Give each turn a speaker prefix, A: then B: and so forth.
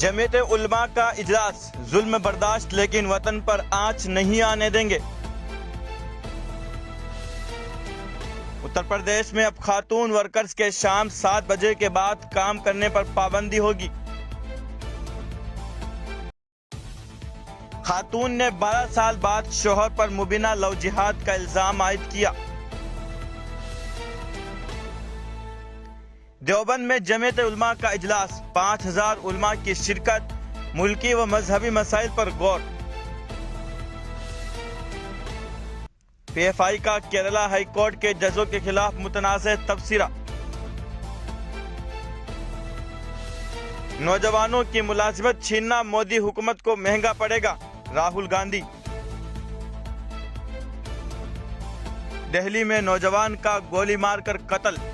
A: जमीयत उलमा का इजलास, जुल्म बर्दाश्त लेकिन वतन पर आंच नहीं आने देंगे। उत्तर प्रदेश में अब खातून वर्कर्स के शाम 7 बजे के बाद काम करने पर पाबंदी होगी। खातून ने 12 साल बाद शोहर पर मुबीना लव जिहाद का इल्जाम आयद किया। देवबंद में जमीयत उलमा का इजलास, 5000 उलमा की शिरकत, मुल्की व मजहबी मसाइल पर गौर। PFI का केरला हाई कोर्ट के जजों के खिलाफ मुतनाज़ तबसरा। नौजवानों की मुलाजिमत छीनना मोदी हुकूमत को महंगा पड़ेगा, राहुल गांधी। दिल्ली में नौजवान का गोली मारकर कत्ल।